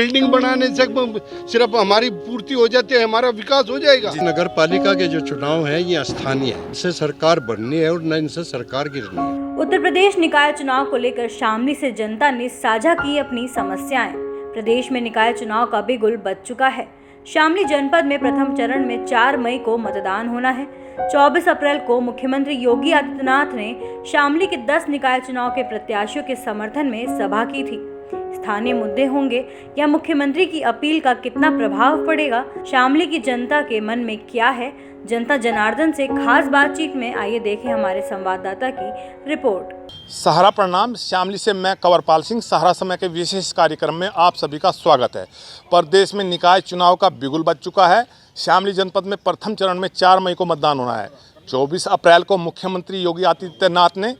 Building बनाने से सिर्फ हमारी पूर्ति हो जाती है, हमारा विकास हो जाएगा। नगर पालिका के जो चुनाव है ये स्थानीय है, इनसे सरकार बननी है और न इनसे सरकार गिरनी है। उत्तर प्रदेश निकाय चुनाव को लेकर शामली से जनता ने साझा की अपनी समस्याएं। प्रदेश में निकाय चुनाव का बिगुल बज चुका है। शामली जनपद में प्रथम चरण में 4 मई को मतदान होना है। 24 अप्रैल को मुख्यमंत्री योगी आदित्यनाथ ने शामली के 10 निकाय चुनाव के प्रत्याशियों के समर्थन में सभा की थी। स्थानीय मुद्दे होंगे या मुख्यमंत्री की अपील का कितना प्रभाव पड़ेगा, शामली की जनता के मन में क्या है, जनता जनार्दन से खास बातचीत में आइए देखें हमारे संवाददाता की रिपोर्ट। सहारा प्रणाम, शामली से मैं कंवरपाल सिंह। सहारा समय के विशेष कार्यक्रम में आप सभी का स्वागत है। प्रदेश में निकाय चुनाव का बिगुल बज चुका है। शामली जनपद में प्रथम चरण में 4 मई को मतदान होना है। 24 अप्रैल को मुख्यमंत्री योगी आदित्यनाथ ने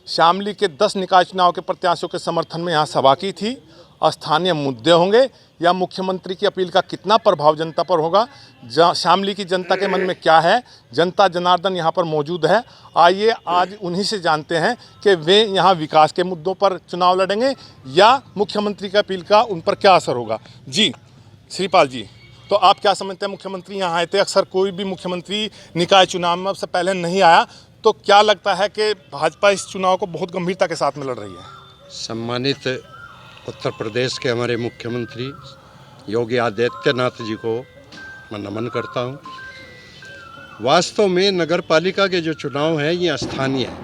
शामली के 10 निकाय चुनाव के प्रत्याशियों के समर्थन में यहाँ सभा की थी। स्थानीय मुद्दे होंगे या मुख्यमंत्री की अपील का कितना प्रभाव जनता पर होगा, शामली की जनता के मन में क्या है, जनता जनार्दन यहाँ पर मौजूद है। आइए आज उन्हीं से जानते हैं कि वे यहाँ विकास के मुद्दों पर चुनाव लड़ेंगे या मुख्यमंत्री की अपील का उन पर क्या असर होगा। जी श्रीपाल जी, तो आप क्या समझते हैं? मुख्यमंत्री यहाँ आए थे, अक्सर कोई भी मुख्यमंत्री निकाय चुनाव में सबसे पहले नहीं आया, तो क्या लगता है कि भाजपा इस चुनाव को बहुत गंभीरता के साथ में लड़ रही है? सम्मानित उत्तर प्रदेश के हमारे मुख्यमंत्री योगी आदित्यनाथ जी को मैं नमन करता हूँ। वास्तव में नगर पालिका के जो चुनाव हैं ये स्थानीय है,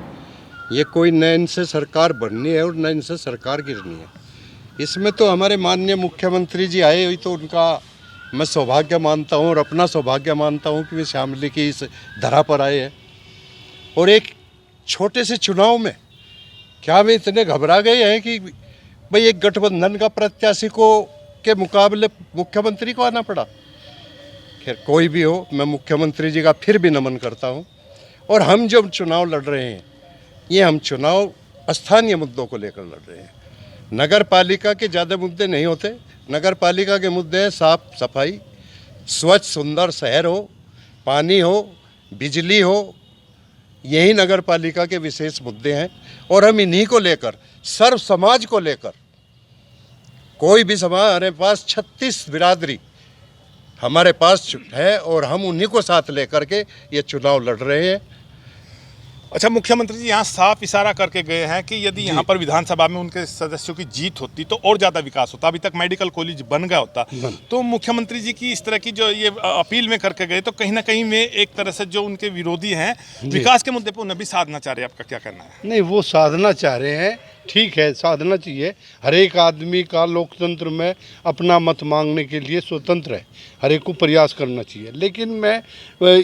ये कोई न इनसे सरकार बननी है और न इनसे सरकार गिरनी है। इसमें तो हमारे माननीय मुख्यमंत्री जी आए हुई, तो उनका मैं सौभाग्य मानता हूँ और अपना सौभाग्य मानता हूँ कि वे शामली की इस धरा पर आए हैं। और एक छोटे से चुनाव में क्या वे इतने घबरा गए हैं कि भाई एक गठबंधन का प्रत्याशी को के मुकाबले मुख्यमंत्री को आना पड़ा। खैर कोई भी हो, मैं मुख्यमंत्री जी का फिर भी नमन करता हूं। और हम जो चुनाव लड़ रहे हैं ये हम चुनाव स्थानीय मुद्दों को लेकर लड़ रहे हैं। नगर पालिका के ज़्यादा मुद्दे नहीं होते। नगर पालिका के मुद्दे हैं साफ सफाई, स्वच्छ सुंदर शहर हो, पानी हो, बिजली हो, यही नगर पालिका के विशेष मुद्दे हैं। और हम इन्हीं को लेकर, सर्व समाज को लेकर, कोई भी समाज, हमारे पास 36 बिरादरी हमारे पास है और हम उन्हीं को साथ लेकर के ये चुनाव लड़ रहे हैं। अच्छा, मुख्यमंत्री जी यहाँ साफ इशारा करके गए हैं कि यदि यहाँ पर विधानसभा में उनके सदस्यों की जीत होती तो और ज़्यादा विकास होता। अभी तक मेडिकल कॉलेज बन गया होता। तो मुख्यमंत्री जी की इस तरह की जो ये अपील में करके गए, तो कहीं ना कहीं में एक तरह से जो उनके विरोधी हैं विकास के मुद्दे पर उन्हें भी साधना चाह रहे हैं। आपका क्या कहना है? नहीं, वो साधना चाह रहे हैं, ठीक है, साधना चाहिए। हर एक आदमी का लोकतंत्र में अपना मत मांगने के लिए स्वतंत्र है, हर एक को प्रयास करना चाहिए। लेकिन मैं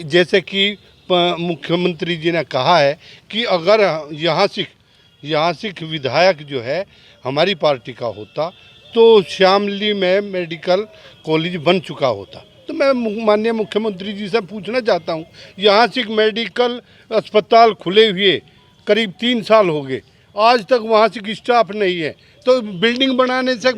जैसे कि मुख्यमंत्री जी ने कहा है कि अगर यहाँ से विधायक जो है हमारी पार्टी का होता तो शामली में मेडिकल कॉलेज बन चुका होता। तो मैं माननीय मुख्यमंत्री जी से पूछना चाहता हूँ, यहाँ से मेडिकल अस्पताल खुले हुए करीब 3 साल हो गए, आज तक वहाँ से स्टाफ नहीं है, तो बिल्डिंग बनाने से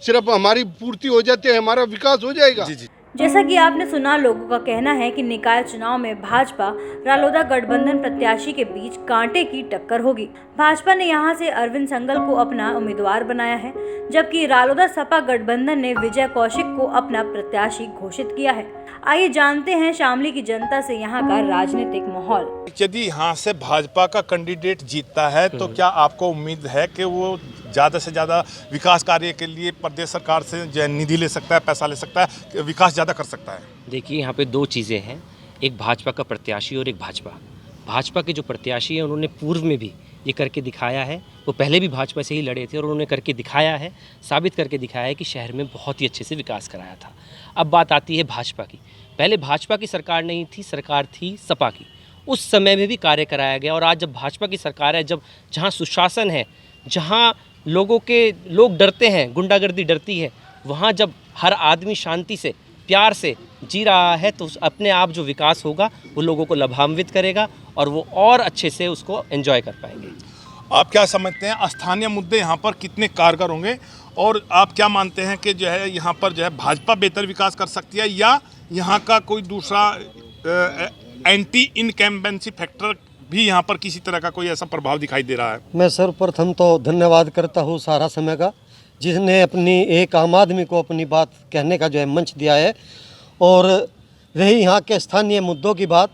सिर्फ हमारी पूर्ति हो जाती है, हमारा विकास हो जाएगा। जी जी। जैसा कि आपने सुना, लोगों का कहना है कि निकाय चुनाव में भाजपा रालोदा गठबंधन प्रत्याशी के बीच कांटे की टक्कर होगी। भाजपा ने यहां से अरविंद संगल को अपना उम्मीदवार बनाया है, जबकि रालोदा सपा गठबंधन ने विजय कौशिक को अपना प्रत्याशी घोषित किया है। आइए जानते हैं शामली की जनता से यहां का राजनीतिक माहौल। यदि यहाँ से भाजपा का कैंडिडेट जीतता है तो क्या आपको उम्मीद है कि वो ज़्यादा से ज़्यादा विकास कार्य के लिए प्रदेश सरकार से जो निधि ले सकता है, पैसा ले सकता है, विकास ज़्यादा कर सकता है? देखिए, यहाँ पे 2 चीज़ें हैं, एक भाजपा का प्रत्याशी और एक भाजपा के जो प्रत्याशी हैं उन्होंने पूर्व में भी ये करके दिखाया है। वो पहले भी भाजपा से ही लड़े थे और उन्होंने करके दिखाया है, साबित करके दिखाया है कि शहर में बहुत ही अच्छे से विकास कराया था। अब बात आती है भाजपा की। पहले भाजपा की सरकार नहीं थी, सरकार थी सपा की, उस समय में भी कार्य कराया गया। और आज जब भाजपा की सरकार है, जब जहाँ सुशासन है, जहाँ लोग डरते हैं, गुंडागर्दी डरती है, वहाँ जब हर आदमी शांति से प्यार से जी रहा है, तो अपने आप जो विकास होगा वो लोगों को लाभान्वित करेगा और वो और अच्छे से उसको एंजॉय कर पाएंगे। आप क्या समझते हैं स्थानीय मुद्दे यहाँ पर कितने कारगर होंगे, और आप क्या मानते हैं कि जो है यहाँ पर जो है भाजपा बेहतर विकास कर सकती है या यहाँ का कोई दूसरा एंटी इनकम्बेंसी फैक्टर भी यहाँ पर किसी तरह का कोई ऐसा प्रभाव दिखाई दे रहा है? मैं सर्वप्रथम तो धन्यवाद करता हूँ सहारा समय का, जिसने अपनी एक आम आदमी को अपनी बात कहने का जो है मंच दिया है। और रही यहाँ के स्थानीय मुद्दों की बात,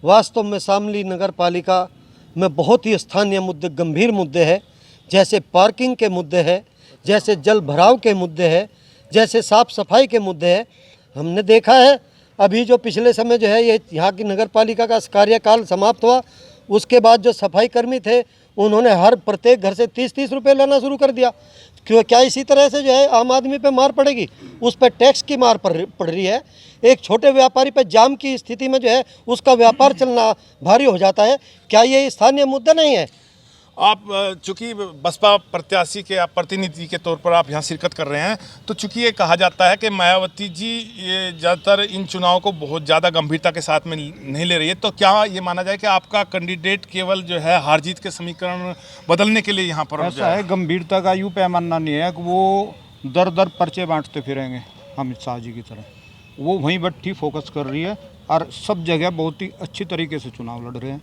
वास्तव में शामली नगर पालिका में बहुत ही स्थानीय मुद्दे, गंभीर मुद्दे हैं, जैसे पार्किंग के मुद्दे हैं, जैसे जल भराव के मुद्दे हैं, जैसे साफ़ सफाई के मुद्दे हैं। हमने देखा है अभी जो पिछले समय जो है ये यहाँ की नगर पालिका का कार्यकाल समाप्त हुआ, उसके बाद जो सफाई कर्मी थे उन्होंने हर प्रत्येक घर से 30-30 रुपये लेना शुरू कर दिया। क्यों, क्या इसी तरह से जो है आम आदमी पे मार पड़ेगी? उस पर टैक्स की मार पड़ रही है। एक छोटे व्यापारी पे जाम की स्थिति में जो है उसका व्यापार चलना भारी हो जाता है। क्या ये स्थानीय मुद्दा नहीं है? आप चूंकि बसपा प्रत्याशी के आप प्रतिनिधि के तौर पर आप यहाँ शिरकत कर रहे हैं, तो चूंकि ये कहा जाता है कि मायावती जी ये ज़्यादातर इन चुनाव को बहुत ज़्यादा गंभीरता के साथ में नहीं ले रही है, तो क्या ये माना जाए कि आपका कैंडिडेट केवल जो है हार जीत के समीकरण बदलने के लिए यहाँ पर ऐसा है? गंभीरता का यूँ पैमाना नहीं है कि वो दर दर पर्चे बांटते फिरेंगे अमित शाह जी की तरह। वो वहीं बट्टी फोकस कर रही है और सब जगह बहुत ही अच्छी तरीके से चुनाव लड़ रहे हैं।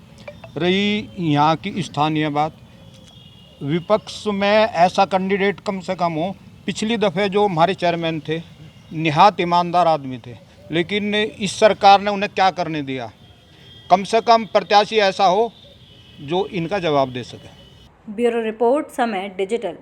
रही यहाँ की स्थानीय बात, विपक्ष में ऐसा कैंडिडेट कम से कम हो। पिछली दफ़े जो हमारे चेयरमैन थे निहायत ईमानदार आदमी थे, लेकिन इस सरकार ने उन्हें क्या करने दिया? कम से कम प्रत्याशी ऐसा हो जो इनका जवाब दे सके। ब्यूरो रिपोर्ट, समय डिजिटल।